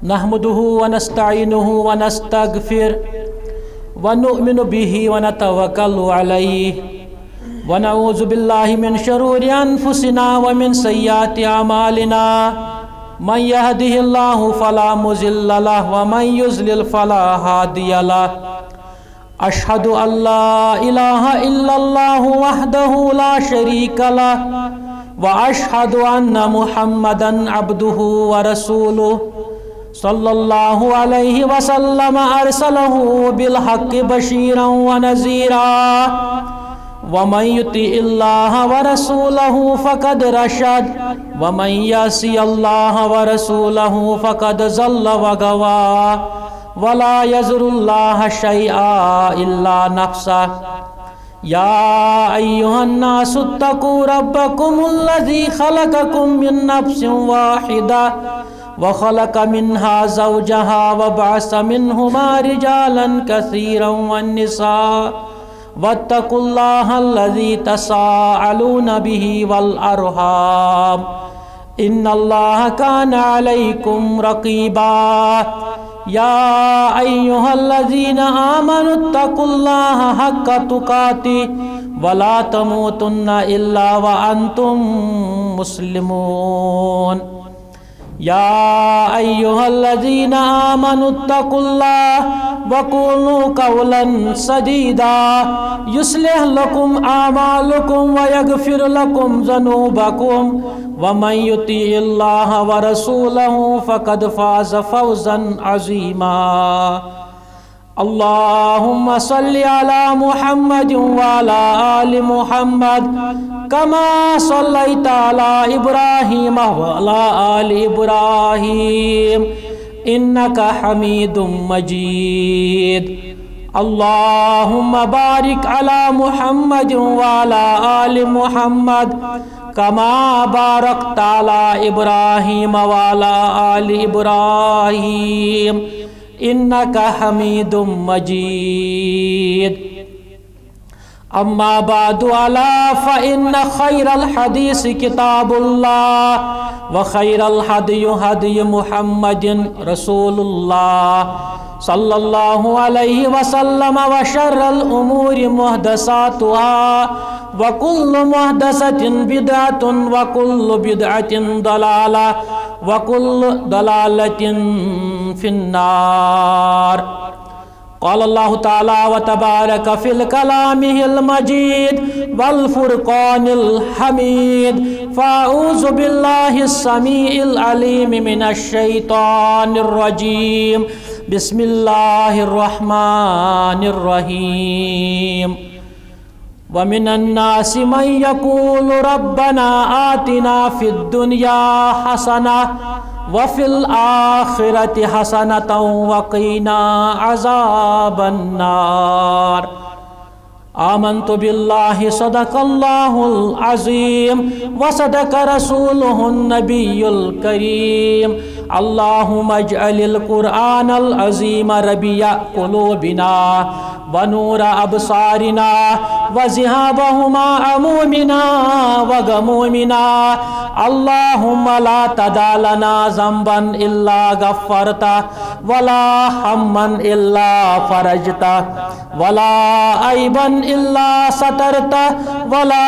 نحمده ونستعينه ونستغفر ونؤمن به ونتوكل عليه ونعوذ بالله من شرور أنفسنا ومن سيئات أعمالنا من يهده الله فلا مضل له ومن يضلل فلا هادي له أشهد أن لا إله إلا الله وحده لا شريك له وأشهد أن محمدا عبده ورسوله صلى الله عليه وسلم أرسله بالحق بشيرا ونذيرا ومن يطع الله ورسوله فقد رشد ومن يعص الله ورسوله فقد ضل وغوى ولا يضر الله شيئا إلا نفسه يا أيها الناس اتقوا ربكم الذي خلقكم من نفس واحدة وخلق منها زوجها وبعث منهما رجالا كثيرا والنساء واتقوا الله الذي تساءلون به والأرحام إن الله كان عليكم رقيبا يا أيها الذين آمنوا اتقوا الله حق تقاته ولا تموتن إلا وأنتم مسلمون يا أيها الذين آمنوا اتقوا الله وقولوا قولا سديدا يصلح لكم أعمالكم ويغفر لكم ذنوبكم ومن يطع الله ورسوله فقد فاز فوزا عظيما اللهم صل على محمد وعلى آل محمد كما صليت على إبراهيم وعلى آل إبراهيم إنك حميد مجيد اللهم بارك على محمد وعلى آل محمد كما باركت على إبراهيم وعلى آل إبراهيم إنك حميد مجيد أما بعد ألا فإن خير الحديث كتاب الله وخير الهدي هدي محمد رسول الله صلى الله عليه وسلم وشر الأمور محدثاتها وكل محدثة بدعة وكل بدعة ضلالة وكل ضلالة في النار قال الله تعالى وتبارك في الكلامه المجيد والفرقان الحميد فأعوذ بالله السميع العليم من الشيطان الرجيم بسم الله الرحمن الرحيم ومن الناس من يقول ربنا آتنا في الدنيا حسنة وفي الآخرة حسنة وقنا عذاب النار آمنت بالله صدق الله العظيم وصدق رسوله النبي الكريم اللهم اجعل القرآن العظيم ربيع قلوبنا ونور أبصارنا وذهاب همومنا وغمومنا اللهم لا تدع لنا ذنبا إلا غفرته ولا هما إلا فرجته ولا عيبا إلا سترته ولا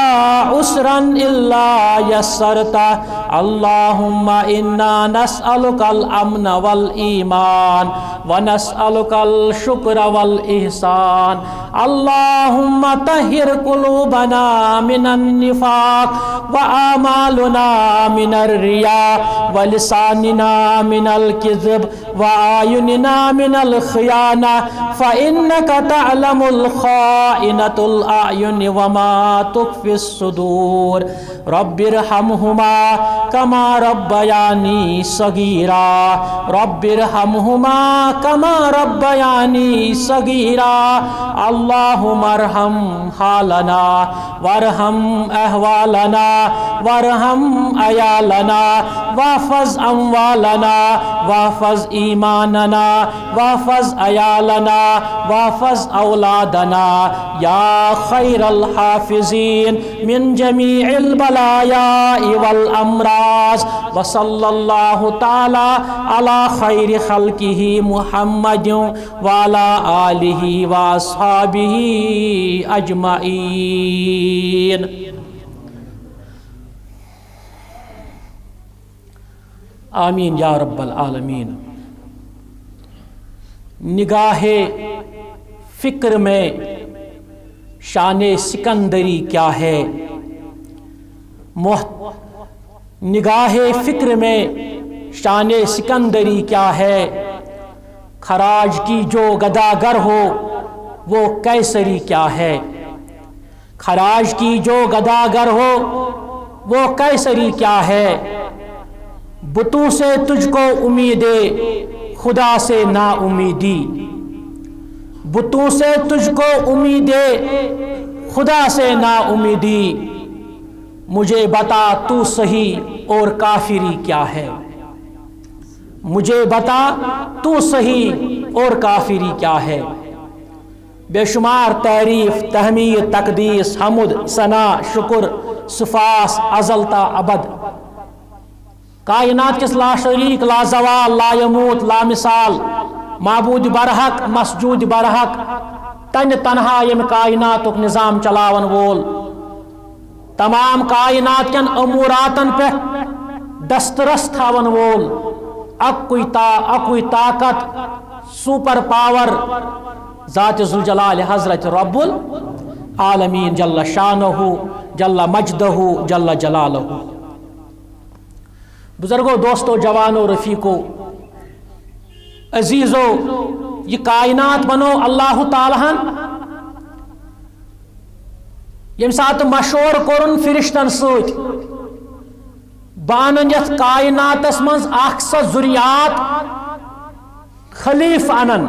عسرا إلا يسرته اللهم إنا نسألك الأمن والإيمان ونسألك الشكر والإحسان اللهم طهر قلوبنا من النفاق وأعمالنا من الرياء ولساننا من الكذب وأعيننا من الخيانة فإنك تعلم الخائنة الأعين وما تخفي الصدور رب ارحمهما كما ربياني صغيرا رب ارحمهما كما ربياني صغيرا اللهم ارحم حالنا وارحم أهوالنا وارحم عيالنا واحفظ اموالنا واحفظ ایماننا واحفظ عیالنا واحفظ اولادنا یا خیر الحافظین من جمیع البلایا والامراض وصلی اللہ تعالی علی خیر خلقہ محمد وعلی آلہ واصحابہ اجمعین. آمین یا رب العالمین. نگاہ فکر میں شان سکندری کیا ہے؟ نگاہ فکر میں شان سکندری کیا ہے؟ خراج کی جو گداگر ہو وہ کیسری کیا ہے؟ خراج کی جو گداگر ہو وہ کیسری کیا ہے؟ بتوں سے تجھ کو امید خدا سے نا امیدی. بتوں سے تجھ کو امید خدا سے نا امیدی. مجھے بتا تو صحیح اور کافری کیا ہے؟ مجھے بتا تو صحیح اور کافری کیا ہے؟ بے شمار تعریف تحمید تقدیس حمد ثنا شکر سفاس ازل تا ابد کائنات کس لا شریک لا زوال لا یموت لا مثال معبود برحق مسجود برحق تن تنہا یم کائنات نظام چلاون وول تمام کائنات کن اموراتن پہ دسترس تھاون وول اکوئی طاقت سپر پاور ذات ذوالجلال حضرت رب العالمین جل شانہ جل مجدہ جل جلالہ. بزرگوں دوستو جوانو رفیقو عزیزو یہ کائنات بنو اللہ تعالیٰ یم سات مشور کورن فرشتن سوت بانن یت کائناتس منز اخ سا ذریات خلیف انن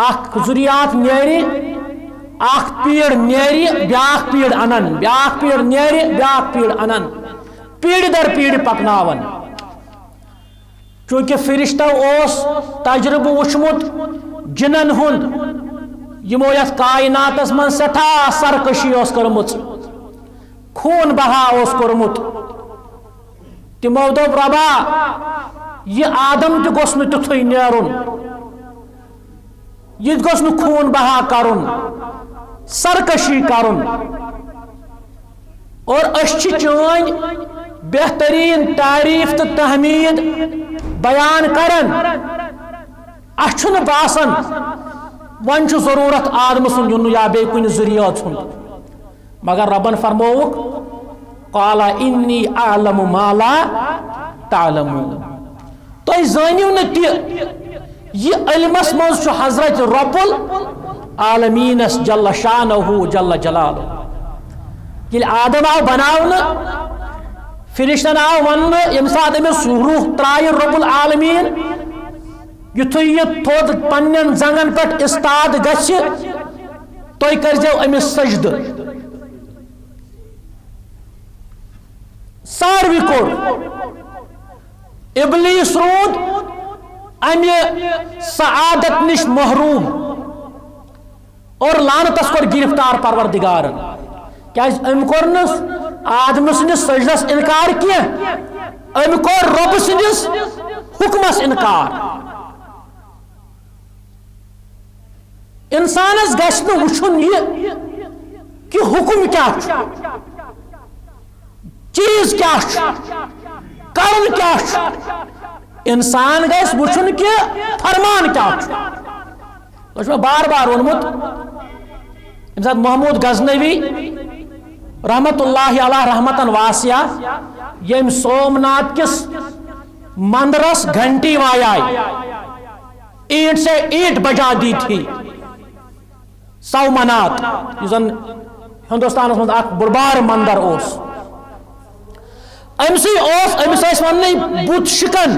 اخ ذریات نیری اخ پیڑ نیری بیاخ پیڑ انن بیاخ پیڑ نیری بیاخ پیڑ انن پیڑ در پیڑ پکناون. چونکہ فرشتہ اوس تجربہ وچمت جنن ہند یمو یس کائناتس من سٹھا سرکشی اوس کرمت خون بہا اوس کرمت تمو دوپ ربا یہ آدم تہ گوس نہ تیتھے نیرن یہ گوس نہ خون بہا کرن سرکشی کرن اور اچھ چون بہترین تعریف تو تحمید بیان کرن اچھن باسن ون ضرورت آدم سن یون یا بے کن ذریعت سن مگر ربن فرموک قال انی اعلم ما لا تعلمون. تو زانیو نہ یہ علمس مز حضرت رب العالمین جل شانہ جل جلالہ. یل آدم آو بناونا فرشتن آو ون یم سات امس روح ترائے رب العالمین یتھے یہ تھود پنن زنگن پٹ استاد گچھ توئی کرزو امس سجد ساروی کور ابلیس رود امی سعادت نش محروم اور لعنتس کور گرفتار پروردگارن. کیا ام کورنس آدم سندس سجدس انکار کیا ام کور رب سندس حکمس انکار. انسانس گژھِ نہٕ وٕچھُن یہ کہ حکم کیا چیز کیا کرن کیا انسان گژھِ وٕچھُن کہ فرمان کیا. بار بار وونمُت ییٚمہِ ساتہٕ محمود غزنوی رحمت اللہ علیہ رحمتن واسعہ یم سومناتھ کس مندرس گھنٹی وایائے اینٹ سے اینٹ بجا دی تھی. سومناتھ یزن ہندوستان مز اخ بڑبار مندر اوس امسی اوس امس ون بت شکن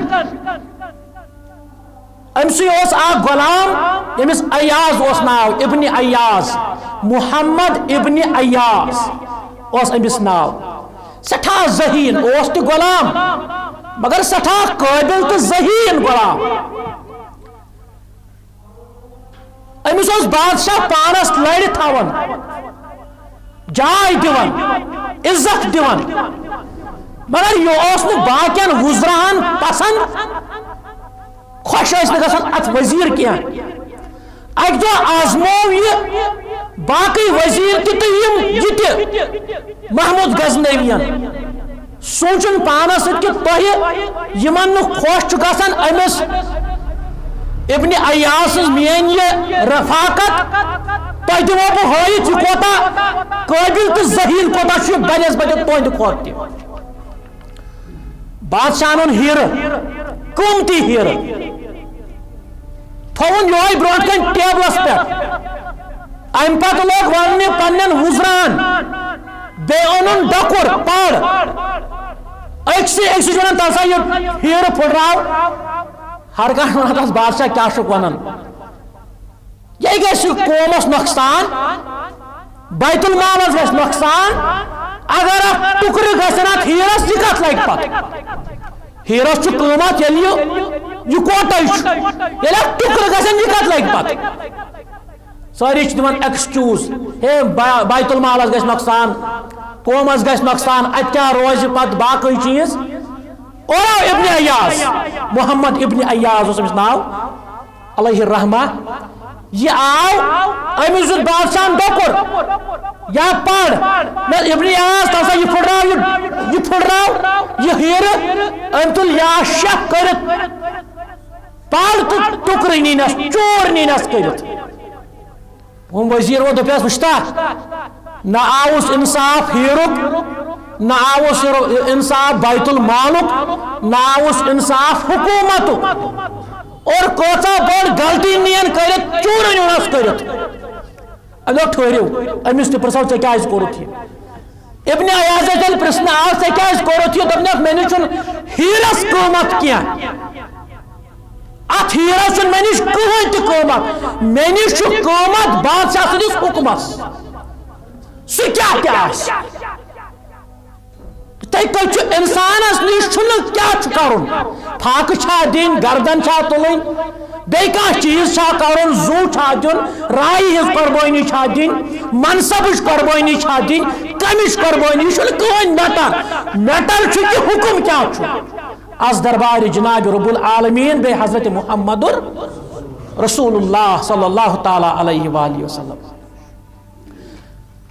امسی اوس اخ غلام یمس ایاز اوس ناو ابن ایاز محمد ابن ایاز اوس امس ناو سٹھا ذہین اوس تہ غلام مگر سٹھا قابل تو ذہین غلام امس بادشاہ پانس لڑ تھاون جائے دیوان عزت دیوان مگر یہ باقین وزران پسند خوش گھان ات وزیر کی اک دہ آزمو یہ باقی وزیر تہ محمود غزنوین سوچن پانس کہ تہ خوش گھان امس ابن ایاس مین یہ رفاقت تہ دمو بہ ہائت یہ کوتا قابل تو ذہین کوتا بنسبت تہند کھوت تہ بادشاہ ان ہیر قیمتی ہیر تھون یہ برو کن ٹیبلس پہ ام پتہ لوگ ون پن وزران بی ان ڈکر پڑ اکسی ون تسا یہ ہیر پھٹراو ہر کھانا بادشاہ کیا ونان یہ گھس قومس نقصان بیت المالس گھس نقصان اگر ات ٹکر گھن ات ہیرس یہ کت لگ پتہ ہیرس قیمت یہ کوٹے یل ٹکر گھن یہ کت لگ پتہ ساری دان ایکسکیوز ہے بیت المالس گھس نقصان قومس گھس نقصان ات کیا روز پتہ باقی چیز اور ابن ایاز محمد ابن ایاز اس ناو علیہ الرحمہ یہ آو امس بادشاہ ڈکر یا پڑ ابن ایاز تسا یہ پھٹراو یہ ہیر ام تل یا شک کرت پڑ تو ٹکر نینس چور نینس کرت ہم وزیر وہ دپیس وشتا نہ آوس انصاف ہیرک نہ آوس انصاف بیت المالک نہ آوس انصاف حکومت اور کوچا بڑ غلطی نین کرت چور نینس کرت اگر ٹھہرو امس تہ پرسو ٹھیک کورت یہ ابن ایاز تیل پرسن آو ٹھیک کورت یہ دپنک مے نش ہیرس قیمت کی ات ہیرس مے نش کہین تہ قیمت مے نش قیمت بادشاہ سندس حکمس سہ کیا انسانس نش کیا کرن پھاکہ چھا دین گردن چھا تلن بیٚیہِ کانٛہہ چیٖز چھا کرن زو چھا دین رایہِ ہٕنٛز قربٲنی چھا دِنۍ منصبٕچ قربٲنی چھا دِنۍ کمِچ قربٲنی یہِ چھُنہٕ کٕہٕنۍ میٹر چھُ کہِ حکم کیٛاہ چھُ از دربار جناب رب العالمین بیٚیہِ حضرت محمد رسول اللہ صلی اللہ تعالی علیہ وآلہ وسلم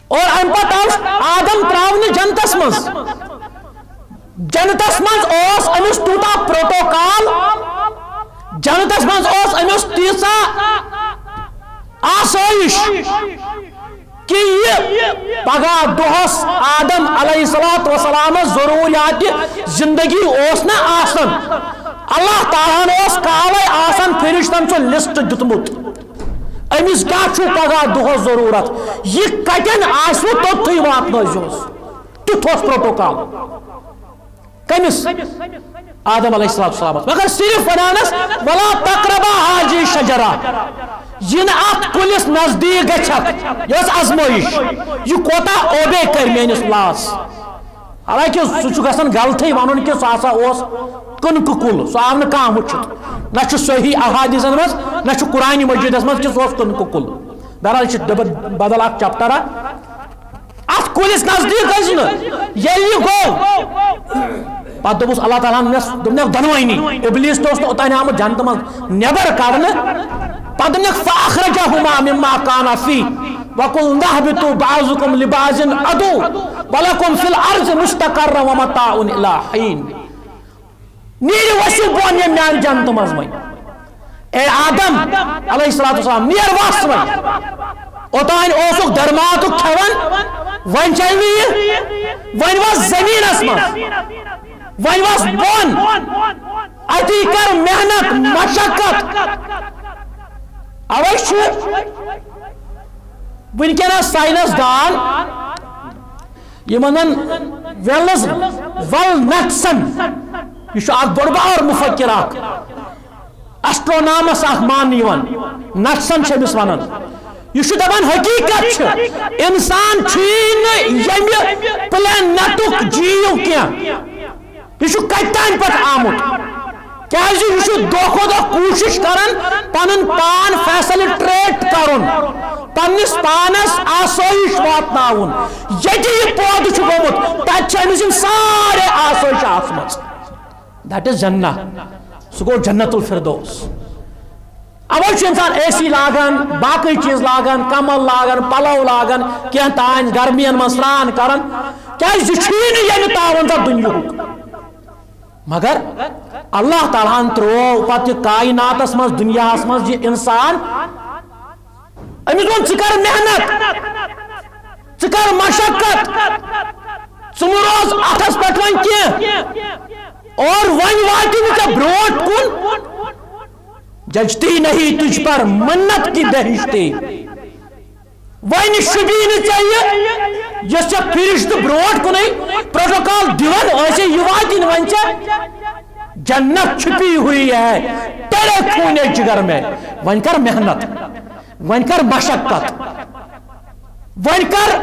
اور ام پتہ آو آدم تراونہ جنتس مز جنتس مز امس تیوتا پروٹوکال جنتس مز امس تیسا آسائش کہ یہ پگہ دہس آدم علیہ السلام ضروریات زندگی نا آسن اللہ تعالیٰ کالے آسان فرشتن چھ لسٹ دتمت امس کیا پگہ دہس ضرورت یہ کتن آسو توتھے واتنٲیزیوس تیُتھ اوس پروٹوکال کمس آدم علیہ السلام مگر صرف ونانس ولا تقربا حاجی شجرہ یہ ات کلس نزدیک گھک یہ ازمائش یہ کوتا اوبے کر میانس لاس حالانکہ سہ گھن غلطی ون کہ سہ ہسا کنک کل سہ آو نا کھانا وچت نہ صحیح احادیثن مز نہ قرآن مجیدس مز کہ سہ کنک کل بہرحال بدل اخ چپٹرا ات کلس نزدیک گز یہ گو پتہ دس اللہ تعالیٰ دنک دنوانی ابلیس تہ اوتان آمت جنت مز نبر کڑنے پتہ دنک فاخرجہما مما کانا فی وقلنا اہبطوا بعضکم لبعض عدو ولکم فی الارض مستقر ومتاع الی حین نیرو وسو بون یہ میان جنت مز وین اے آدم علیہ السلام نیر وس وین اوتان اوسک درماتک کھوان ون چلنی ون وس زمینس مز ون وس بون اتی کر محنت مشقت اوے ونکس سائنس دان یمن ویلز ول نٹسن یہ بڑ بار مفکر اسٹرونامس مان نٹسن امس ونان یہ دپان حقیقت انسان یم پلینٹک جیو کی یہ کتان پہ آمت یہ دہ دہ کوشش کران پن پان فیسلٹریٹ کرن پنس پانس آسائش واتناون یہ پود گومت تمس سارے آسائش آسم دیٹ از جنہ سہ گو جنت الفردوس اوے انسان اے سی لاگان باقی چیز لاگان کمل لاگان پلو لاگان کی تان گرمین من سران کران یہ تاون سا دنیا مگر اللہ تعالیٰ ترو پتہ کائناتس مز دنیا مز یہ انسان امس وون ثر محنت ثر مشقت روز اتس پہ ون کی اور ون وات بروٹ کن ججتی نہیں تجھ پر منت کی دہشتی ون شبی چاہیے جس فرشت بروٹ کن پروٹوکال دیون ایسے یہ واتن ون جنت چھپی ہوئی ہے تیرے خونے جگر میں ون کر محنت ون کر مشقت ون کر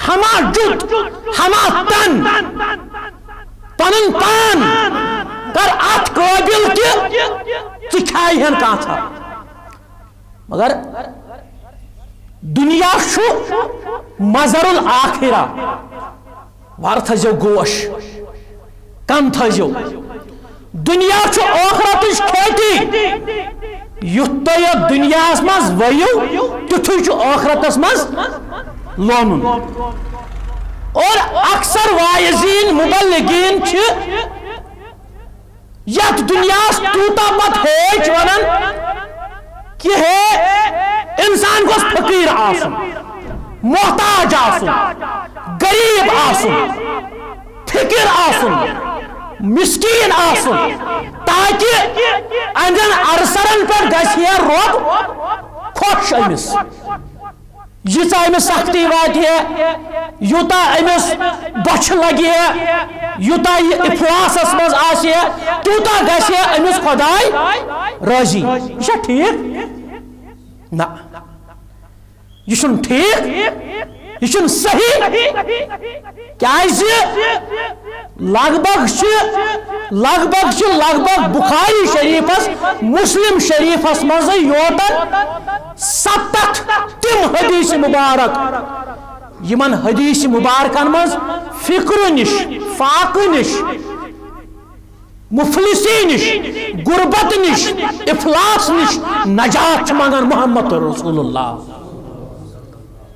ہما جد ہما تن پنن پان کر ات قابل کہ ژھائی ہن کانسا مگر دنیا شو مزر الآخرہ وار تھزو گوش کم تھزو دنیا چھو آخرتش کھیتی یت تو دنیا مز ویو تتھے چھو آخرتس مز لونن اور اکثر واعظین مبلغین یت دنیا توتا پت ہوچ ونن کہ ہے انسان کو فقیر آسن محتاج آسن غریب آسن فقیر آسن مسکین آسن تاکہ اندن ارسرن پر گھسیا رب خوش امس ییژا امس سختی وات ہے یوتا امس بچھ لگی ہے یوتا یہ افلاسس مز آسے تیوتا گھسے امس خدائی راضی یہ ٹھیک نہ یہ ٹھیک یہ صحیح کیازِ لگ بھگ بخاری شریفس مسلم شریفس مز یوتن 7 تم حدیث مبارک یمن حدیث مبارکن مز فکر نش فاقہ نش مفلسی نش غربت نش افلاس نش نجات منگن محمد رسول اللہ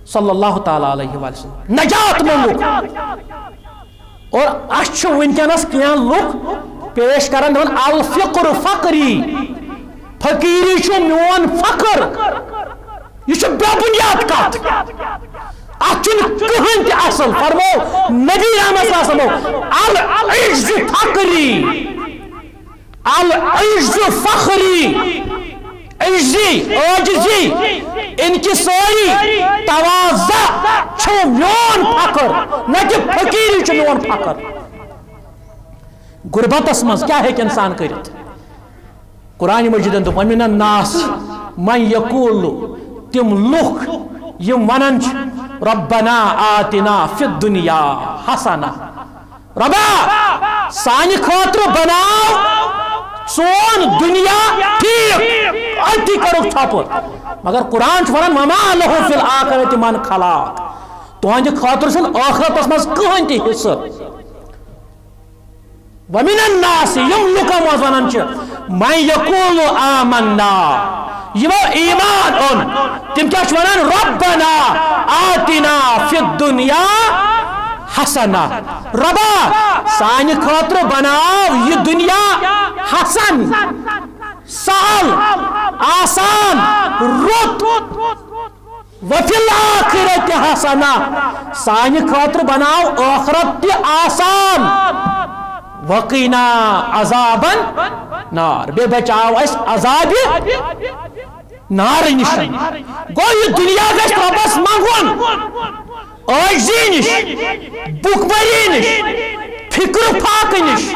صلی اللہ تعالی علیہ وسلم نجات منگو اور اچھ ونکس کی لوگ پیش کرن الفقر فقری فقیری چھ میون فقر یہ بے بنیاد کت اتن کہین تہ اصل فرمو نبی رحمت صلی اللہ علیہ وسلم العجز فقری العجز فخری عجزی عاجزی ان کی ساری تواضع چھو میون فقر نہ کہ فقیری چھو میون فقر غربت اسمز کیا ہے کہ انسان کرت قرآن مجید اندو ومن الناس من یقول تم لوک یم ونن ربنا آتنا فی الدنیا حسنا ربا سانی خاطر بناو سون دنیا ٹھیک اتی کرو چھاپر مگر قرآن ونان وما لہو فی الآخرت من خلاق تہند خاطر چھن آخرت اسمز کہین تہ حصہ ومن الناس یم لوکا مز ونان من یقول آمنا یمو ایمان اون تم کیا ونان ربنا آتنا فی الدنیا حسنا ربا سانی خاطر بناو یہ دنیا حسن سال آسان رت وفی الآخرت حسنا سانی خاطر بناو آخرت تی آسان وقینا عذابا نار بے بچاو اس عذاب نار نشن گو یہ دنیا گش ربس منگون عاجزی نش بکبری نش فکر فاق نش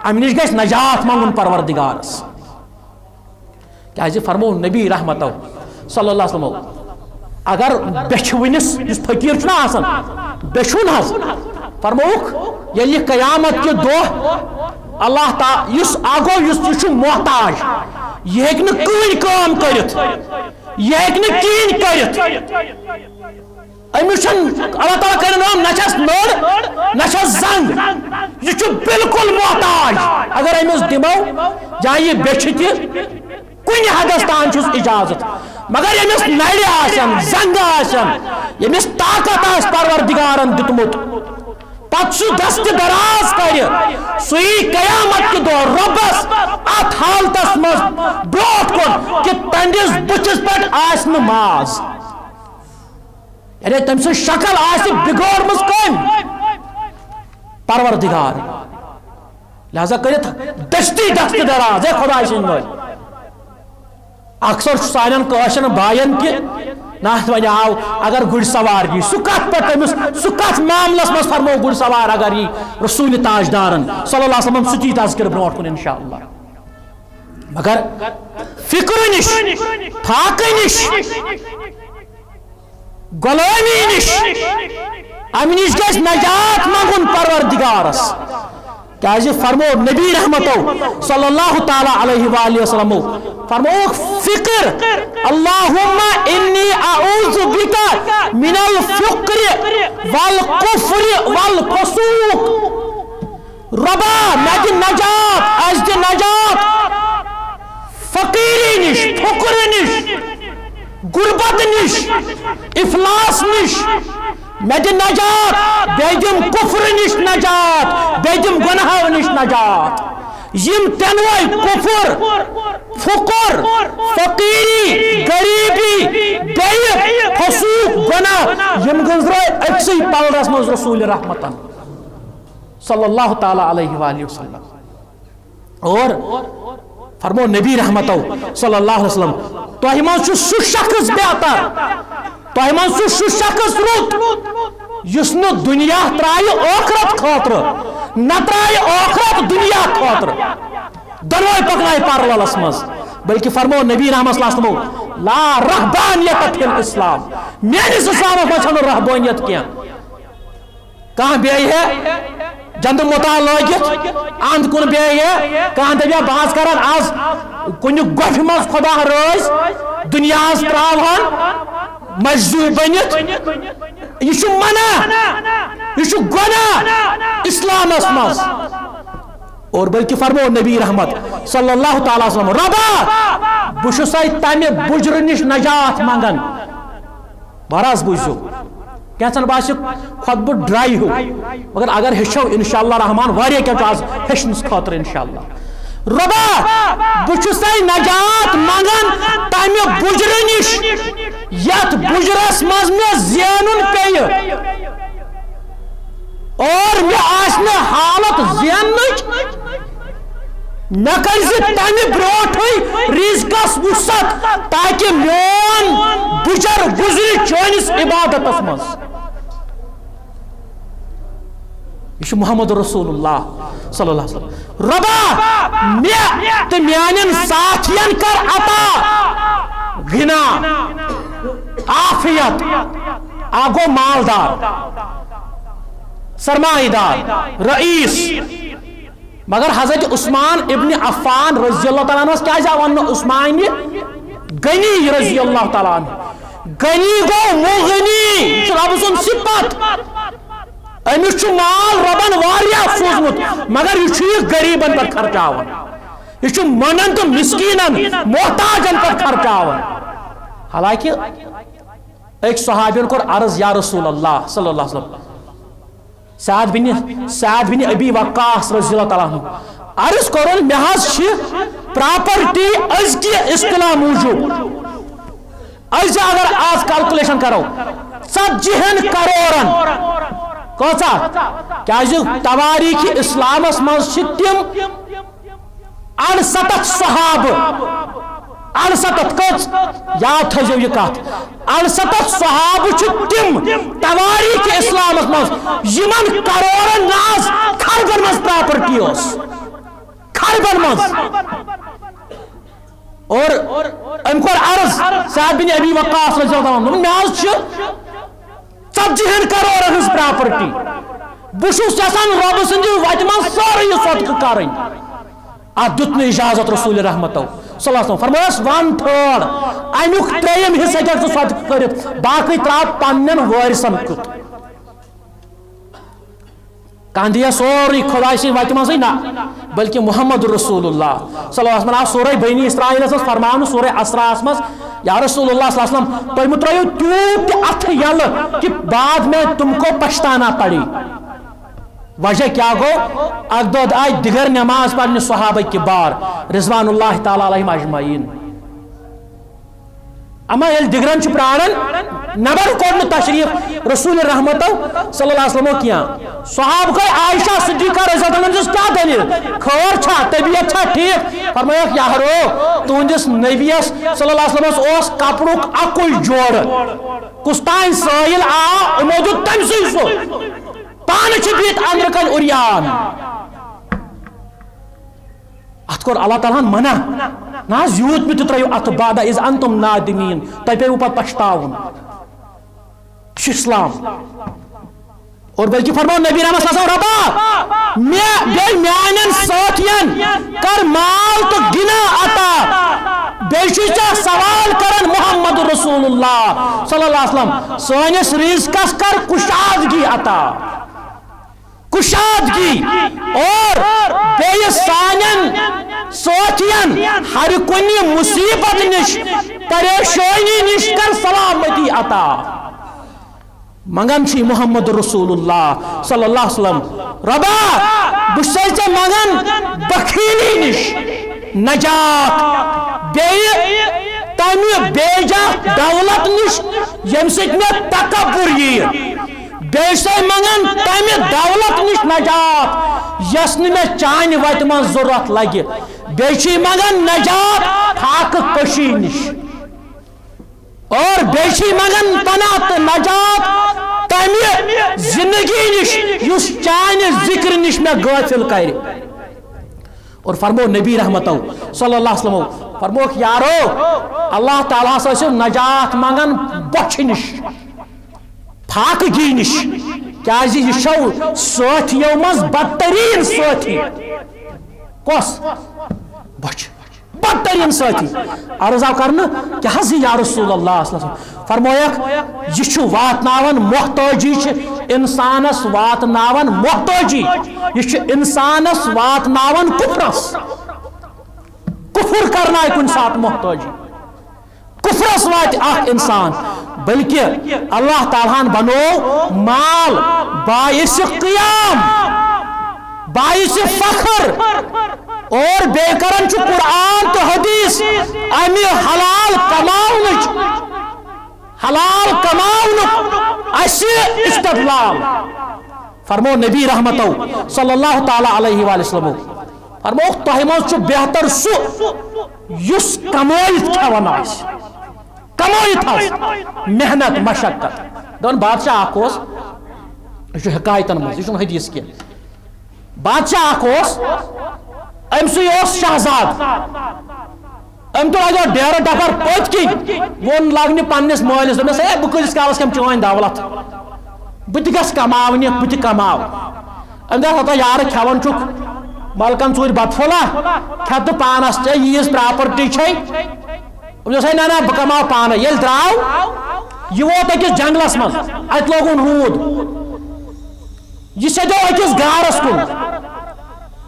ام نش گش نجات منگون پروردگارس کیا فرمو نبی رحمت صلی اللہ علیہ وسلم اگر بچونس اس فقیر چھنا آسان بچون حس فرموک یلی قیامت کے دو اللہ تعالی اس آگو اس محتاج یہ ایک نہ کوئی کام کرت یہ ایک نہ کین کرت امیشن اللہ تعالیٰ کرنے نچس نوڑ نچس زنگ یہ بالکل محتاج اگر امس دمو جہاں یہ بیچھتی کن حدس تان چھس اجازت مگر یمس نڑ آسن زنگ آسن یمس طاقت آس پروردگارن دتمت پت سہ دست دراز کر سی قیامت کے دور ربس ات حالتس مز بروٹ کن کہ تندس بچس پہ آس ماز یعنی تم سے شکل آسی بگوڑمز کم پروردگار لہذا کرت دستی دست دراز ہے خدا سن اکثر سان قاشن بائن کہ نا ون آو اگر گر سوار یہ سہ کت پہ تمس سہ کت معاملس مز فرمو گر سوار اگر یہ رسول تاجدارن صلی اللہ علیہ وسلم سچی تذکر برونٹ کن انشاءاللہ مگر فکر نش فاقہ نش غلامی نش ام نش گژھِ نجات منگن پروردگارس کیازِ فرمو نبی رحمتو صلی اللہ تعالی علیہ وآلہ وسلم فرمو فکر اللہم انی اعوذ بک من الفقر والکفر والفسوق ربا مد نجات از دِ نجات فقیری نش فقر نش غربت نش افلاس نش مد نجات بیدم کفر نش نجات بیدم گناہ نش نجات یم تنوئی کفر فقر فقیری غریبی بیع فسوق گناہ یم گزرے اکسی پلرس مز رسول رحمتن صلی اللہ تعالی علیہ وآلہ وسلم اور فرمو نبی رحمتو صلی اللہ علیہ وسلم تۄہہِ منٛز چھُ سُہ شخص بہتر تۄہہِ منٛز چھُ سُہ شخص رُت یُس نہٕ دُنیا ترٛایہِ ٲخرت خٲطرٕ نہ ترٛایہِ ٲخرت دُنیا خٲطرٕ دۄنوَے پکنایہِ پارللس منٛز بلکہ فرمو نبی رحمت صلی اللہ علیہ وسلم لا رہبانیت فی الاسلام میٲنِس اسلامس منٛز چھنہٕ رہبانیت کینٛہہ کانٛہہ بیٚیہِ ہے جند مطال لگت اند کن بیے کان دبیا باز کران آز کن گوف مز خدا روز دنیا تراوان مجذوب بنت یہ منع یہ گناہ اسلامس مز اور بلکہ فرمو نبی رحمت صلی اللہ تعالی وسلم ربا بہ تمہ بجر نش نجات منگان براز بوزو کیسن باس خطبہ ڈرائی ہو مگر اگر ہچو انشاءاللہ رحمان واریاہ کیا آز ہچنس خاطر انشاءاللہ ربا بچس نجات منگان تمہ بجر نش یت بجرس مز میں زینن پی اور میں آسن حالت زیننچ نہ کرز تمہ بروٹھے رزقس وسعت تاکہ میون بجر گزری چونس عبادتس مز یہ محمد رسول اللہ صلی اللہ علیہ وسلم ربا میں تو میانن ساتھین کر عطا غنا عافیت آگو مالدار سرمایہ دار رئیس مگر حضرت عثمان ابن عفان رضی اللہ تعالیٰ عنہ کیا جا ون عثمان غنی رضی اللہ تعالیٰ عنہ غنی گو مغنی رب سن صفت امس مال ربن واریاہ سوزمت مگر یہ غریبن پر خرچاون یہ منن تو مسکینن محتاجن پر خرچاون حالانکہ ایک صحابین کو عرض یا رسول اللہ صلی اللہ علیہ وسلم سعد بن ابی وقاص رضی اللہ تعالیٰ عنہ عرض کرن محاذ پراپرٹی از کی اصطلاح موجود از اگر آج کیلکولیشن کرو 40 کروڑن کوسا کیا تواریخ اسلامس مز تم 68 صحاب 68 کچ یاد تھو یہ کت 68 صحاب تم تواریخ اسلامس مز یمن کروڑن ناز خربن مز پراپرٹی اس خربن مز اور ام کو عرض سعد بن ابی وقاص رضی اللہ عنہ میں 40 کروڑ ہز پراپرٹی بشوس یسان رب سند وتہ من سوری صدقہ کرن ات دیت اجازت رسول رحمتو صلی اللہ علیہ وسلم فرمایس ون تھرڈ امیک تریم حصہ کر صدقہ کرت باقی ترا پنن وارثن کت کاندیا سوری خدا سی وتہ من نا بلکہ محمد رسول اللہ صلی اللہ علیہ وسلم سورہ بنی اسرائیل فرمان سورہ اسراء مز یا رسول اللہ صلی اللہ علیہ وسلم تم ترو تیوت اتھ یل کہ بعد میں تم کو پچھتانا پڑی وجہ کیا گو اک دہ آئی دیگر نماز پڑھنے صحابہ کبار رضوان اللہ تعالی علیہم اجمعین اما یل دگرن پرارن نبر کور تشریف رسول رحمتو صلی اللہ علیہ وسلم کیا صحابہ کو عائشہ صدیقہ رضی اللہ عنہ کیا دلیل خور چھا طبیعت چھا ٹھیک فرمایا یارو تہندس نبیس صلی اللہ علیہ وسلم اس کپڑک اکل جوڑ کستان سائل آ موجود تم سی سو پان بیت اندر کن اریان ات کور اللہ تعالیٰ منع نا یوت بھی ترو ات بعد از انتم نادمین تہ پیو پتہ پچھتاون اسلام اور بلکہ فرماؤ نبی رحمت صلی اللہ علیہ وسلم میانن ساتھین کر مال تو گنا عطا بیشیچا سوال کرن محمد رسول اللہ صلی اللہ علیہ وسلم سونس رزقس کر کشادگی عطا کشادگی اور بے سانن سوچین ہر کنی مصیبت نش پریشانی نش کر سلامتی عطا منگن چھ محمد رسول اللہ صلی اللہ علیہ وسلم ربا بشیچ منگن بخیلی نش نجات بے تم بیجا دولت نش یم سک میں تکبر یہ بیسے منگن تمہ دولت نش نجات یس میں چانہ وتہ من ضرورت لگہ بیچی منگن نجات حاک کشی نش اور بیچی منگن پناہ نجات تمہ زندگی نش یس چانہ ذکر نش میں غافل کر اور فرمو نبی رحمتو صلی اللہ علیہ وسلم فرمو یارو اللہ تعالیٰ سے نجات منگن بچ نش پاک گی نش کیا یہ شو ساتھیو مز بدترین ساتھی کس بچ بدترین ساتھی عرض آو کرنا کیا حضی یا رسول اللہ صلی اللہ علیہ وسلم فرمویک یہ چھو واتناون محتاجی چھ انسانس واتناون محتاجی یہ چھ انسانس واتناون کفرس کفر کرنا ہے کن ساتھ محتاجی کفرس وات اخ انسان بلکہ اللہ تعالیٰ بنو مال باعث قیام باعث فخر اور بے کرن چھ قرآن تو حدیث امی حلال کماؤن اسی استدلال فرمو نبی رحمتو صلی اللہ تعالی علیہ وآلہ وسلم فرمو تہمز چھ بہتر سو یس کمائت کھوان آس کمائت آس محنت مشقت دون بادشاہ اکوس یہ حکایتن مز یہ حدیث کی بادشاہ اکوس امسی اوس شہزاد ام تو آجو ڈیر ڈفر پوچ کی ون لاگنی پاننس مولس دمس اے بکلس کالس کم چوین دولت بت گس کماونی بت کماو ام دس ہوتا یار کھون چک مالکن ژور بت پھولا کھت پانس چھ یس پراپرٹی چھ ام دس نا نا بہ کماو پانے یل دراو یہ ووت اکس جنگلس مز ات لوگن روٗد یہ سجو اکس گارس کن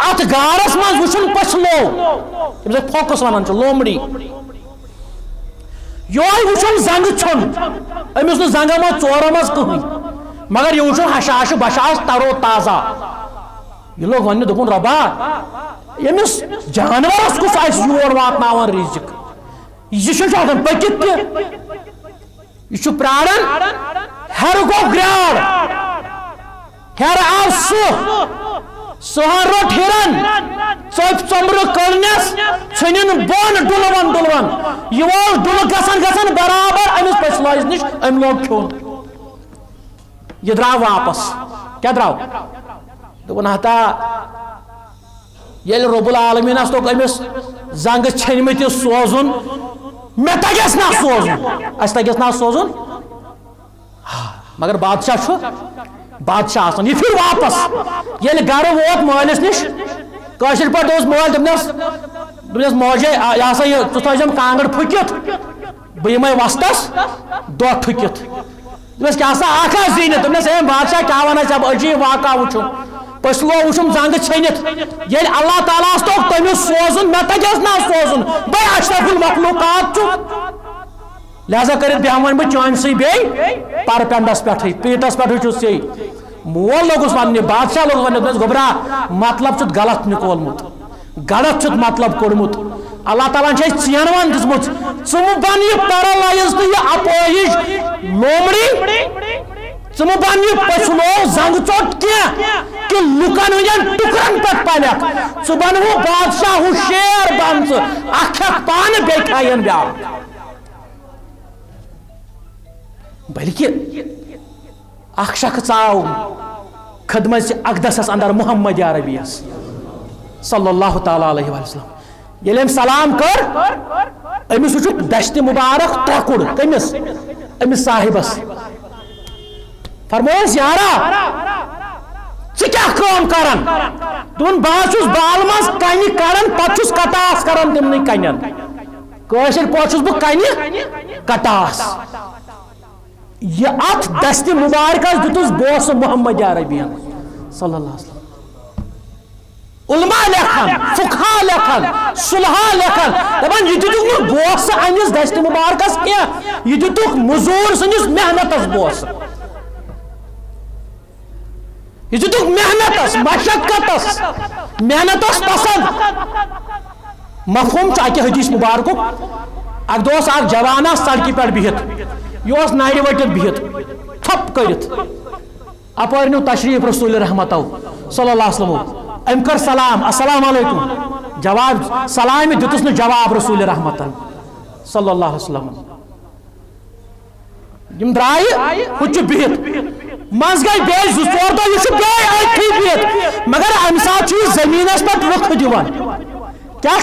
ات گارس مز وچھن پچھلو فوکس ونان لومڑی یہ وچھن زنگ چھن امس نا زنگ مز ژورو مز کہین مگر یہ وچھن حشاش بشاش ترو تازہ یہ لوگ ون دپن ربا یمس جانورس کس آس یور واتناون رزق یہ ہکان پکت تہ یہ پرارن ہر گو گراڑ ہر آو سہن روٹ ہرن ژوپ ژومبر کڑنس ژھنن بون ڈلون ڈلون یہ وول ڈل گسن گسن برابر امس پچھلائس نش ام لوگ کھون یہ دراو واپس کیا دراو دپن ہتا یل رب العالمین اس تو امس زنگ چھنمت سوزن مے تگس نا سوزن اس تگس نا سوزن مگر بادشاہ بادشاہ آسان یہ پھر واپس یل گھر ووت مالس نش کاشر پہ دوس مول دپنس موجے یہ سا یہ ثم کانگڑ پھکت بہ وستس دہ ٹھکت دپس کیا سا آخا زینت دپنس اے بادشاہ کیا ونان اب عجیب واقعہ وچھو پسلو وچھم زنگ چھنت یل اللہ تعالیٰ تو تمس سوزن مے تگس نا سوزن بے اشرف المخلوقات لہذا کرت بیہون بہ چان سی بی پر پنڈس پہ پیٹس پہ چھس سی مول لوگس ون بادشاہ لوگ ون گوبرا مطلب چھ غلط نکولمت غلط چھ مطلب کوڑمت اللہ تعالیٰ چین ون دسمت ثم بن یہ پیرالائز تو یہ اپوہج لومڑی ثم بن یہ پچھلو زنگ چوٹ کیا کہ لکن ہن ٹکرن پہ پلک ثم بن وہ بادشاہ ہو شیر بن اکھ پان بے کھائن بیا بلکہ اخ شخص آو خدمت سے اقدس اندر محمد عربی صلی اللہ تعالی علیہ وسلم یل ام سلام کر امس وچ دشت مبارک ترکڑ کمس امس صاحبس فرموس یارا ژٕ کیٛاہ کٲم کران دون بہٕ چھُس بال منٛز کنہِ کڑان پتہٕ چھُس کٹاس کران تمنٕے کنٮ۪ن کٲشِر پٲٹھۍ چھُس بہٕ کنہِ کٹاس یہ ات دست مبارکس دتس بوس محمد عربی صلی اللہ علیہ وسلم علماء لکھن فقہا لکھن صلحاء لکھن دپان یہ دتک بوس انس دست مبارکس کی یہ دتک مزور سنس محنتس بوس یہ دتک محنتس مشقتس محنتس پسند مفہوم چاہے حدیث مبارک اک دوس اک جوانا سڑکی پہ بہت یہ نار وٹت بہت تھپ کرت اپر نیو تشریف رسول رحمت صلی اللہ علیہ وسلم ام کر سلام السلام علیکم جواب سلام دتس نہ جواب رسول رحمت صلی اللہ علیہ وسلم یم درائے کچھ بہت مز گئی بے زور دہ یہ بے اٹھی بہت مگر ام سات زمینس پہ رخ دیوان کیا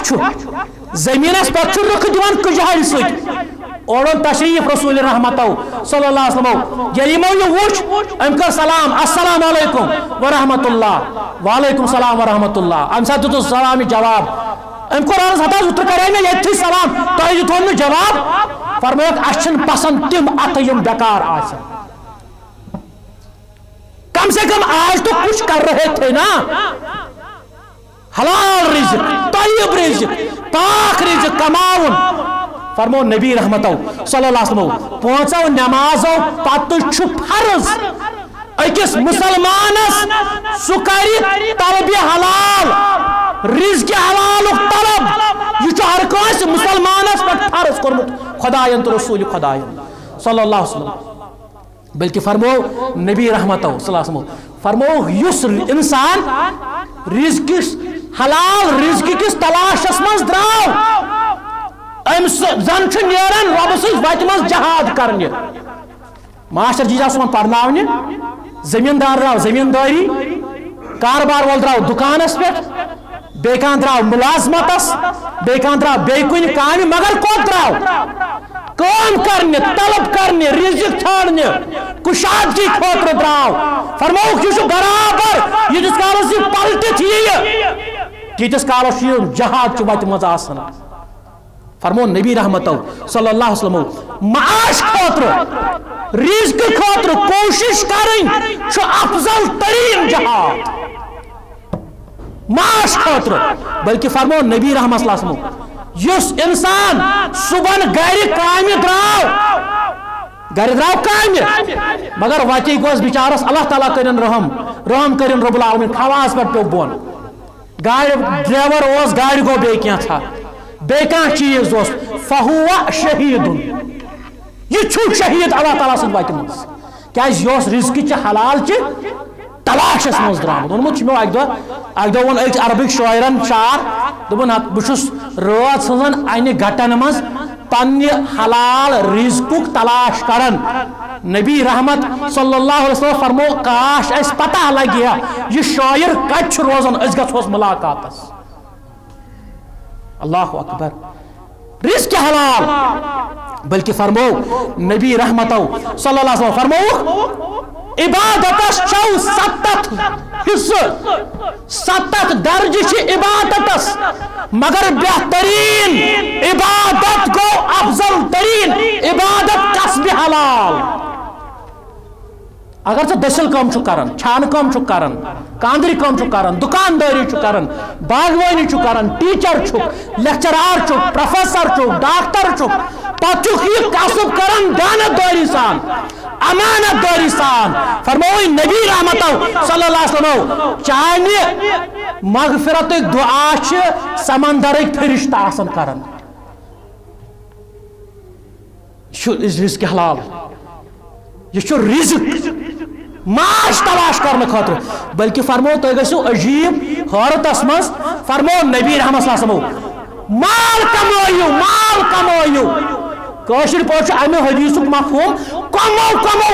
زمینس پہ رخ دیوان کجہل ست اوڑن تشریف رسول رحمت صلی اللہ علیہ وسلم یمو یہ وچ ام کر سلام السلام علیکم ورحمۃ اللہ وعلیکم السلام ورحمۃ اللہ ام سات تو سلام جواب ام قرآن ہتا اتر کرے میں یہ سلام تو یہ تو جواب فرمایا اچھن پسند تم اتیم بیکار آج کم سے کم آج تو کچھ کر رہے تھے نا حلال رزق طیب رزق پاک رزق کماؤن فرمو نبی رحمت صلی اللہ علیہ وسلم پانچو نمازو پتہ چھ فرض اکس مسلمانس سکری طلب حلال رزق حلال طلب یہ ہر کس مسلمانس پہ فرض کورمت خداین تو رسول خداین صلی اللہ علیہ وسلم بلکہ فرمو نبی رحمت صلی اللہ علیہ وسلم فرمو یس انسان رزق حلال رزق کس تلاشس مز دراو زن نیران رب سز وتہ مز جہاد کرنے ماسٹر جیجا صن پرناونے زمیندار درو زمینداری کاروبار وول درو دکانس پہ بیان درو ملازمتس بیان درو بی کن کامہ مگر کوت درو کام کرنے طلب کرنے رزق ژھانڈنے کشادگی خاطر درو فرموک یہ برابر یتس کالس یہ پلٹت تیتس کالس جہاد وتہ مز آسان فرمو نبی رحمت صلی اللہ علیہ وسلم معاش خاطر رزق خاطر کوشش کریں افضل ترین جہاد معاش خاطر بلکہ فرمو نبی رحمت صلی اللہ علیہ وسلم یس انسان صبح گھر کامہ درو کامہ مگر وتی گوس بچارس اللہ تعالیٰ کرن رحم کرن رب العالمین خواص پہ پیو بون گاڑی ڈرائیور اس گاڑی گو بے کیا تھا بیکان چیز دوست فہو شہید یہ چھو شہید اللہ تعالیٰ سن وقت مز کیا یہ رزق چھ حلال چھ تلاشس مز درامت اونمت مو اک دہ ون أکس عربک شاعرن شعر دپن بہس رات سن انہ گٹن مز پنہ حلال رزقک تلاش کرن نبی رحمت صلی اللہ علیہ وسلم فرمو کاش اس پتہ لگیا یہ شاعر کت روزان اس گھوس ملاقاتس اللہ اکبر رزق حلال بلکہ فرمو نبی رحمت صلی اللہ علیہ وسلم فرمو عبادت چھو 7 حصہ 7 درجہ چھ عبادتس مگر بہترین عبادت گو افضل ترین عبادت کسب حلال اگر ژٕ دٔسِل کٲم چھُکھ کران چھانہٕ کٲم چھُکھ کران کاندری کٲم چھُکھ کران دُکاندٲری چھُکھ کران باغوٲنی چھُکھ کران ٹیچر چھُکھ لیکچرار چھُکھ پروفیسر چھُکھ ڈاکٹر چھُکھ پتہٕ چھُکھ یہِ کسب کران دیانت دٲری سان امانت دٲری سان فرموو نبی رحمتو صلی اللہ علیہ وسلم چانہِ مغفرتٕکۍ دعا چھِ سمندرٕکۍ فرشتہٕ آسان کران یہِ چھُ رزق حلال یہ چھُ رزق معاش تلاش کرنے خاطر بلکہ فرمو تُہۍ گژھِو عجیب حیرتس منٛز فرمو نبی رحمت صلی اللہ علیہ وسلم مال کمٲیِو کٲشِر پٲٹھۍ چھُ امہِ حدیثُک مفہوم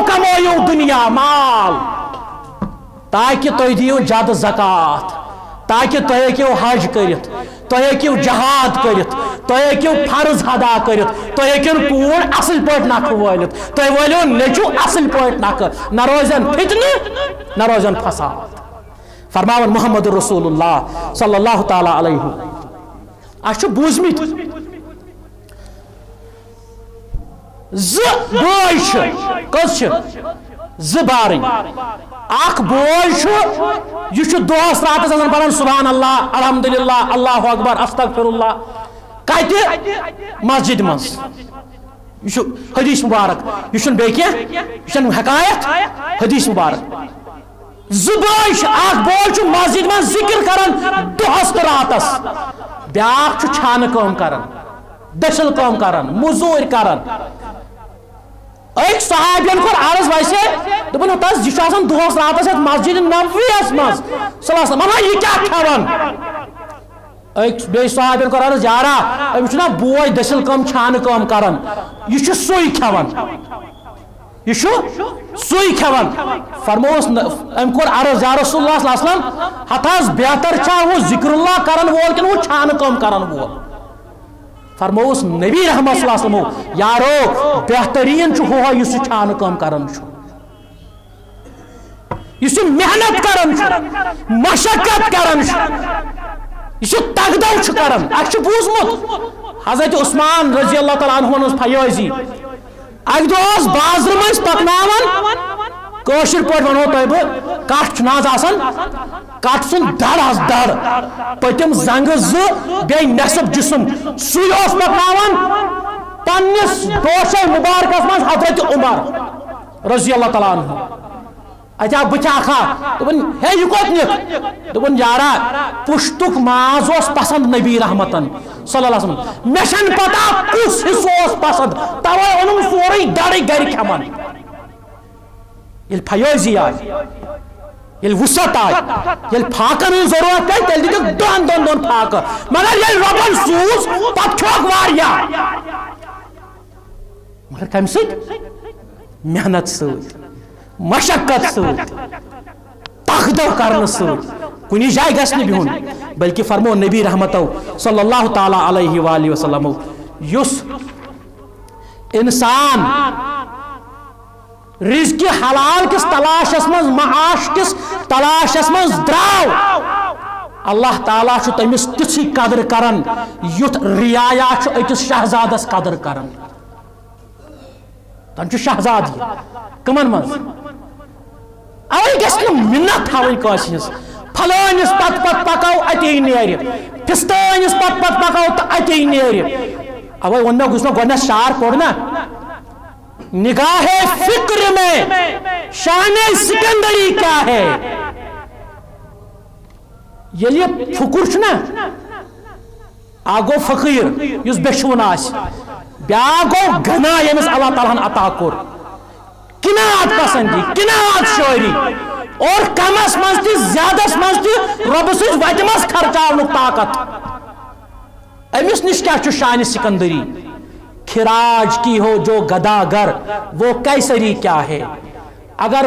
کمٲیِو دنیا مال تاکہ تُہۍ دِیِو جد زکات تاکہ تُہۍ ہیٚکِو حج کٔرِتھ تُہۍ ہیٚکِو جہاد کٔرِتھ تُہۍ ہیٚکِو فرض ادا کٔرِتھ تُہۍ ہیٚکِو کوٗر اصل پٲٹھۍ نکھٕ وٲلِتھ تُہۍ وٲلِو نیٚچوٗ اصل پٲٹھۍ نکھٕ نہ روزن فتنہٕ نہ روزن فساد فرماون محمد رسول اللہ صلی اللہ تعالی علیہ اَسہِ چھُ بوٗزمٕتۍ زٕ بٲے چھِ کٔژ چھِ زٕ بارٕنۍ اکھ بوے چھُ یہِ چھُ دۄہس راتس آسان پران سبحان اللہ الحمدللہ اللہ اکبر استغفر اللہ کتہِ مسجد منٛز یہ چھُ حدیث مبارک یہ چھُنہٕ بیٚیہِ کینٛہہ یہ چھُنہٕ حکایت حدیث مبارک زٕ بٲے چھِ اکھ بوے چھُ مسجد منٛز ذکر کران دۄہس تہٕ راتس بیاکھ چھُ چھانہٕ کٲم کران دٔسِل کٲم کران موٚزوٗرۍ کران ایک صحابین کور عرض ویسے دپن تس یہ آسان دۄہس راتس یتھ مسجد نبویس مز صلی اللہ علیہ وسلم یہ کیا کھیوان ایک بیٚیہِ صحابین کور عرض یارا أمِس چھُنا بوے دٔسِل کٲم چھانہٕ کٲم کران یہ چھُ سُے کھیوان یہ چھُ سُے کھیوان فرمووس أمۍ کوٚر عرض یا رسول اللہ صلی اللہ علیہ وسلم ہتھ حظ بہتر چھا وہ ذکر اللہ کرن وول کِنہٕ وہ چھانہٕ کٲم کرن وول فرمووس نبی رحمت صلی اللہ علیہ وسلم یارو بہترین چھُ ہُہ یُس یہِ چھانہٕ کٲم کران چھُ یُس یہِ محنت کران چھُ مشقت کران چھُ یہِ چھُ تگدو چھُ کران اَسہِ چھُ بوٗزمُت حضرت عثمان رضی اللہ تعالیٰ عنہُن ٲس فیٲضی اکہِ دۄہ اوس بازرٕ منٛز پکناوان کٲشِر پٲٹھۍ ونہو تۄہہِ بہٕ کٹھ چھُنہٕ حظ آسان کٹھ سُنٛد دڑ حظ دڑ پٔتِم زنگہٕ زٕ بیٚیہِ نٮ۪صف جسم سُے اوس پکناوان پننِس دوشے مبارکس منٛز حضرت عمر رضی اللہ تعالیٰ عنہ اتہِ آو بٕتھِ اکھا دوٚپُن ہے یہِ کوٚت نِکھ دوٚپُن یارا پُشتُک ماز اوس پسنٛد نبی رحمتن صلی اللہ علیہ وسلم مےٚ چھنہٕ پتہ کُس حصہٕ اوس پسنٛد توے اوٚنُم سورُے دڑٕے گرِ کھٮ۪وان ییٚلہِ فیٲضی آیہِ ییٚلہِ وُسعت آیہِ ییٚلہِ پھاکن ہٕنٛز ضروٗرت پیٚیہِ تیٚلہِ دِتِکھ دۄن پھاکہٕ مگر ییٚلہِ رۄبن سوٗز پتہٕ کھیوٚکھ واریاہ مگر کمہِ سۭتۍ محنت سۭتۍ مشقت سۭتۍ تقدو کرنہٕ سۭتۍ کُنہِ جایہِ گژھِ نہٕ بِہُن بلکہِ فرمو نبی رحمتو صلی اللہ تعالیٰ علیہ وآلہ وسلم یُس انسان رزق حلال کس تلاشس مز معاش کس تلاشس مز دراو اللہ تعالیٰ چھُ تٔمِس تِژھٕے قدر کران یُتھ رعایا چھُ أکِس شہزادس قدر کران تن چھُ شہزادی کمن منٛز اوے گژھِ نہٕ مِنت تھاوٕنۍ کٲنٛسہِ ہٕنٛز پھلٲنِس پتہٕ پکو اتے نیرِ فِستٲنِس پتہٕ پکو تہٕ اتے نیرِ اوے ووٚن مےٚ گوٚژھ مےٚ گۄڈنٮ۪تھ شعر پوٚر نا نگاہ فکر میں شان سکندری کیا ہے ییٚلہِ فکر چھُ نا اکھ گوٚو فقیٖر یُس بےٚچھوُن آسہِ بیٛاکھ گوٚو غنا ییٚمِس اللہ تعالیٰ ہن عطا کوٚر قناعت پسندی قناعت شٲعری اور کمس منٛز تہِ زیادس منٛز تہِ رۄبہٕ سٕنٛزِ وتہِ منٛز خرچاونُک طاقت أمِس نِش کیٛاہ چھُ شانہِ سکندری خراج کی ہو جو گداگر وہ کیسری کیا ہے اگر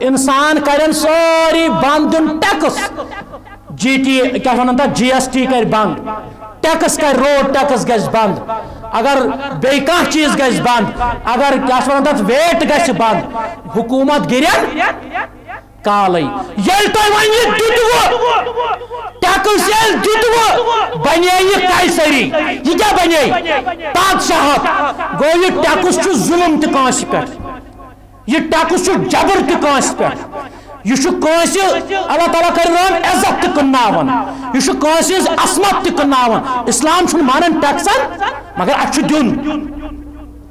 انسان کرن ساری بند دن ٹیکس جی ٹی کیا ونان تھا جی ایس ٹی کر بند ٹیکس کر روڈ ٹیکس گژھِ بند اگر بے کانٛہہ چیز گژھِ بند اگر کیا چھِ ونان تتھ ویٹ گژھِ بند حکومت گِرن کالے ییٚلہِ تۄہہِ وۄنۍ یہِ دِتوٕ ٹیکس ییٚلہِ دِتوٕ بنے یہِ قیصری یہِ کیٛاہ بنے بادشاہت گوٚو یہِ ٹیکس چھُ ظُلم تہِ کٲنٛسہِ پٮ۪ٹھ یہ ٹیکس چھُ جبر تہِ کٲنٛسہِ پٮ۪ٹھ یہ چھُ کٲنٛسہِ اللہ تعالیٰ کَرِ رحم عزت تہِ کٕنناوان یہ چھُ کٲنٛسہِ ہٕنٛز عصمت تہِ کٕنناوان اسلام چھُنہٕ مانان ٹیکسن مگر اَسہِ چھُ دیُن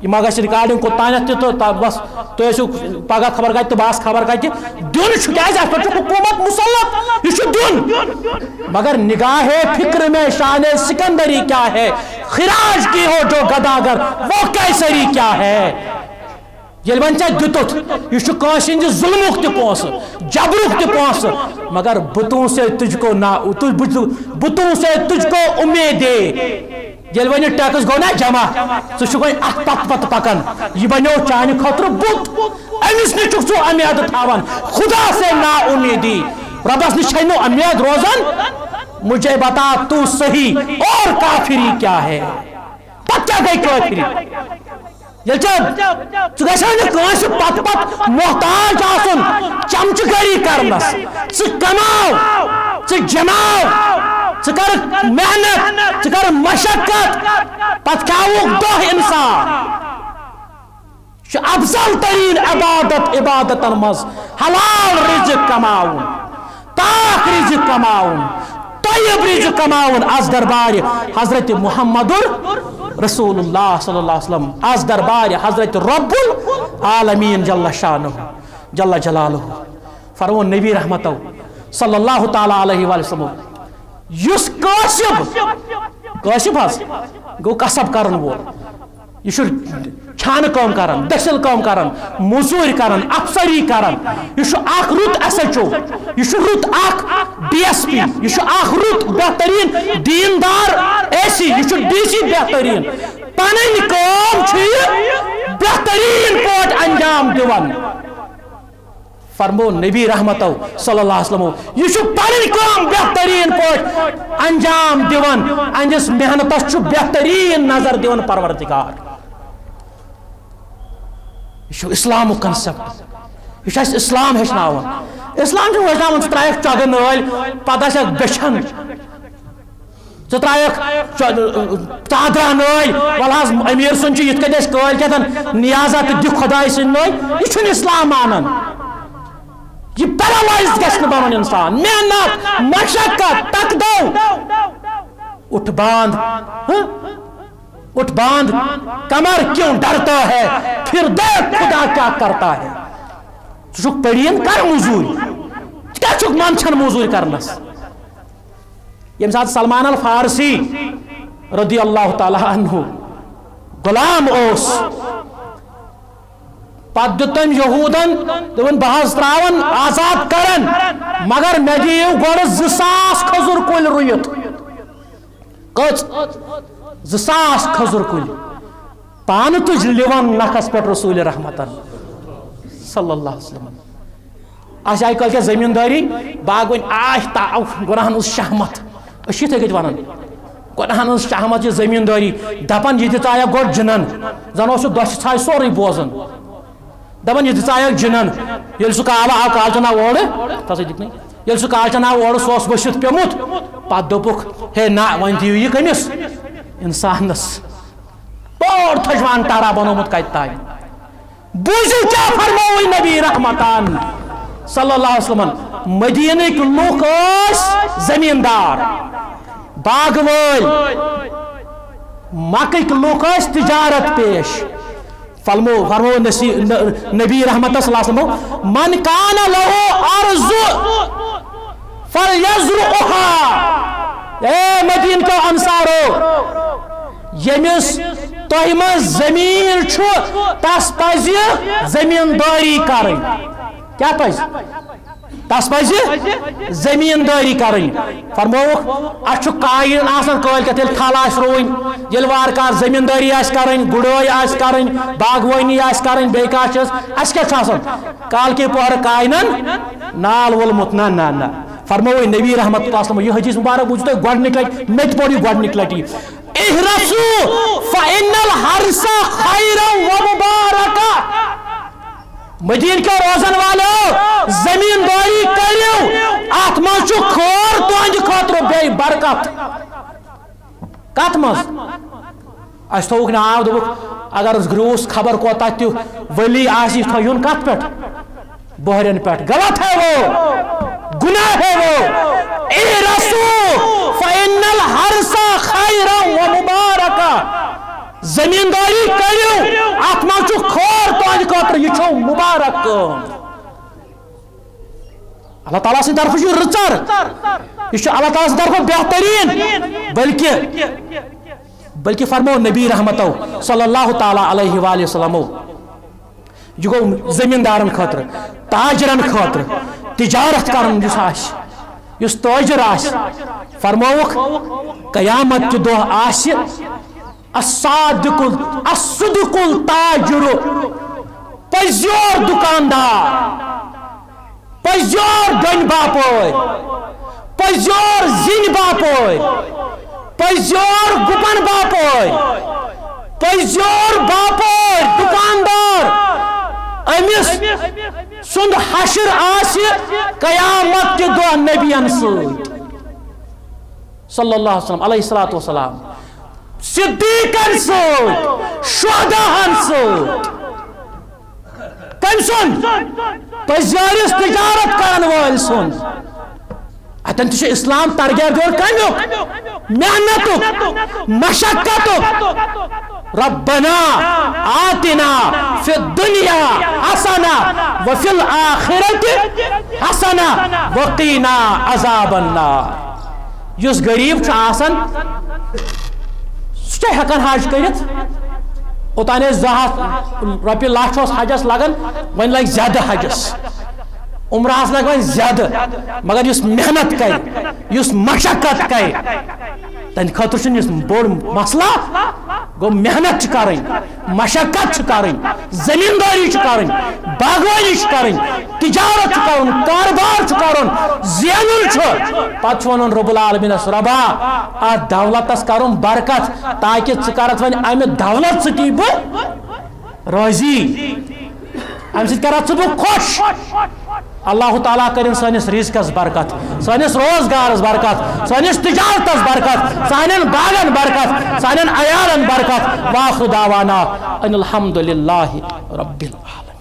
یہ ما گژھِ رِکاڈِنگ کوٚتانٮ۪تھ تہِ تہٕ بس تُہۍ ٲسِو پگاہ خبر کتہِ تہٕ بہٕ آسہٕ خبر کتہِ دیُن چھُ کیٛازِ اَتھ پٮ۪ٹھ چھُ حکوٗمت مُسلط یہ چھُ دیُن مگر نگاہ فکر میں شان سکندری کیا ہے خراج کی ہو جو گداگر وہ قیصری کیا ہے یل ون ژےٚ دِتُتھ یہ چھُ کٲنٛسہِ ہٕنٛدِ ظُلمُک تہِ پونٛسہٕ جبرُک تہِ پونٛسہٕ مگر بتوں سے تُجھ کو نا بتوں سے تُجھ کو امیدے یل ون یہ ٹیکس گو نا جمع ژٕ چھُکھ وۄنۍ اتھ پتہٕ پتہٕ پکان یہ بنیو چانہِ خٲطرٕ بُت أمِس نِش چھُکھ ژٕ اُمید تھاوان خدا سے نا امیدی رۄبس نِش چھے نہٕ اُمید روزان مجھے بتا تو صحیح اور کافری کیا ہے پتہٕ کیٛاہ گٔے کٲفری ییٚلہِ ژٕ گژھِ نہٕ کٲنٛسہِ پتہٕ پتہٕ محتاج آسُن چمچہٕ گٔری کرنس ژٕ کماو ژٕ جماو ژٕ کر محنت ژٕ کر مشقت پتہٕ کھیاوُکھ دۄہ انسان چھُ افضل ترین عبادت عبادتن منٛز حلال رزق کماوُن پاک رزق کماوُن طیب رزق کماوُن از دربار حضرت محمد رسول اللہ صلی اللہ علیہ وسلم از دربار حضرت رب العالمین جل شانہ جل جلالہ فرمون نبی رحمتو صلی اللہ تعالیٰ علیہ وآلہ وسلم یس قاسب حظ گو قصب کرن وول یہ چھانہ کام کران دسل کام کران مزور کران افسری کران یہ اخ رت ایس ایچ او یہ رت اخ ڈی ایس پی یہ اخ رت بہترین دیندار اے سی یہ ڈی سی بہترین پنن کام بہترین پٲٹھۍ انجام دِوان فرمو نبی رحمتو صلی اللہ علیہ وسلم یہ پنن کام بہترین پٲٹھۍ انجام دِوان اہندس محنتس بہترین نظر دِوان پروردگار یہ اسلام کنسپٹ یہ اسلام ہچناون اسلام ہچناون ژٕ ترٛایکھ چۄگہٕ نٲلۍ پتہٕ آسٮ۪کھ بچھن ژٕ ترٛایکھ ژادرا نٲلۍ وَلہٕ حظ امیر سُنٛد چھُ یِتھ کٔنۍ أسۍ کٲلۍ نیازا تہٕ دِ خۄداے سٕنٛدۍ نٲلۍ یہ چھُنہٕ اسلام مانان یہ پیرالائز گژھِ نہٕ بنُن انسان محنت مشقت تک دو اٹھ باندھ اٹھ باندھ کمر کیوں ڈرتا ہے پھر دیکھ خدا کیا کرتا ہے ژٕ چھُکھ پڑین کر موٚزوٗرۍ ژٕ کیٛاہ چھُکھ منٛدچھان موٚزوٗرۍ کرنس ییٚمہِ ساتہٕ سلمان الفارسی رضی اللہ تعالیٰ عنہ غلام اوس پتہٕ دیُت تٔمۍ یہوٗدن دوٚپُن بہٕ حظ ترٛاوان آزاد کرن مگر مےٚ دِیِو گۄڈٕ 2000 کھٔزٕر کُلۍ رُیِتھ کٔژ 2000 کھٔزٕر کُلۍ پانہٕ تُج لِوان نکھس پٮ۪ٹھ رسول رحمتن صلی اللہ علیہ وسلم آسہِ آیہِ کٲلۍ کیٛاہ زٔمیٖندٲری باغوٲنۍ آش تاو گۄناہن ہٕنٛز شہمت أسۍ چھِ یِتھٕے کٔنۍ ونان گۄناہن ہٕنٛز شہمت چھِ زٔمیٖندٲری دپان یہِ تہِ ژایکھ گۄڈٕ جِنن زن اوس سُہ دۄچھِ ژھاے سورُے بوزان دپان یہِ تہِ ژایکھ جِنن ییٚلہِ سُہ کالہٕ آو کالچن آو اورٕ تسے دِکھنٕے ییٚلہِ سُہ کالچن آو اورٕ سُہ اوس ؤسِتھ پیوٚمُت پتہٕ دوٚپُکھ ہے نہ وۄنۍ دِیِو یہِ کٔمِس انسانس بوڑ تھجوان ٹارا بنومُت کتہِ تانۍ بوٗزِو کیٛاہ فرمووُے نبی رحمتان صلی اللہ علیہ وسلم مدیٖنٕکۍ لُکھ ٲسۍ زمیٖندار باغ وٲلۍ مکٕکۍ لُکھ ٲسۍ تجارت پیش فرمو نبی رحمت صلی اللہ علیہ وسلم من کان لہو ارض فلیزرعها اے مدین کو انصارو یمس تۄہہِ منٛز زمیٖن چھُ تس پزِ زمیٖندٲری کرٕنۍ کیا پزِ تس پزِ زمیٖندٲری کرٕنۍ فرمووُکھ اَسہِ چھُ قایِن آسان کٲلکٮ۪تھ ییٚلہِ تھل آسہِ رُوٕنۍ ییٚلہِ وارٕ کار زمیٖندٲری آسہِ کَرٕنۍ گُڈٲے آسہِ کَرٕنۍ باغوٲنی آسہِ کَرٕنۍ بیٚیہِ کانٛہہ چیٖز اَسہِ کیٛاہ چھُ آسان کالکہِ پورٕ قاینن نال وولمُت نہ نہ نہ فرمووُے نبی رحمت اللہ وسلم یہ حدیث مبارک بوٗزِو تُہۍ گۄڈنِکۍ لٹہِ مےٚ تہِ پوٚر یہِ گۄڈنِکۍ لٹہِ احرسوا فإن الحرس خیر و مبارکہ مدین کے روزن والو زمینداری کریو ات مز کھور تہند خاطر بے برکت کت مز اس تھوک ناو دوک اگر گروس خبر کوتا تہ ولی آسی تھون کت پہ بہرین پہ غلط ہے وہ گناہ ہے وہ احرسوا فإن الحرس خیر و مبارکہ زمینداری کریو ات مز کھور تہند خاطر یہ چھو مبارک اللہ تعالیٰ سے طرف یہ رچر یہ اللہ تعالیٰ سے طرف بہترین بلکہ فرمو نبی رحمتو صلی اللہ تعالیٰ علیہ وآلہ وسلم یہ گو زمیندارن خاطر تاجرن خاطر تجارت کرن جس تاجر آس فرموک قیامت کی دہ آس الصادق التاجر پزیور دکاندار پزیور گن باپوی پزیور زن باپوی پزیور گپن باپوی پزیور باپوی دکاندار امس سند حشر آس قیامت کے دہ نبیان سید صلی اللہ علیہ وسلم علیہ الصلوۃ والسلام صدیقن سید شہداءن سید کم سن پزیارس تجارت کرن وال سن اتن تہ اسلام ترغیب دور کمیک محنت مشقت ربنا آتنا فی الدنیا حسنہ وفی الآخرت حسنہ وقینا عذاب النار یس غریب آسان سہ ہیکان حج کرت اوتان زہت رۄپیہِ لچھ حجس لگان ون لگ زیادہ حجس عمرہس لگ ون زیادہ مگر اس محنت کر اس مشقت کر تہند خاطر بوڑ مسئلہ گو محنت کریں مشقت کریں زمینداری کریں باغوانی کریں تجارت کرن کاروبار کرن زینن پتہ ون رب العالمینس ربا ات دولتس کرن برکت تاکہ ثرت ون امہ دولت ستی بہ راضی ام سۭتۍ کرتھ ژٕ خوش اللہ تعالیٰ کرن سٲنِس رزقس برکت سٲنِس روزگارس برکت سٲنِس تجارتس برکت سانٮ۪ن باغن برکت سانٮ۪ن عیالن برکت واخر دعوانا ان الحمد للہ رب العالمین.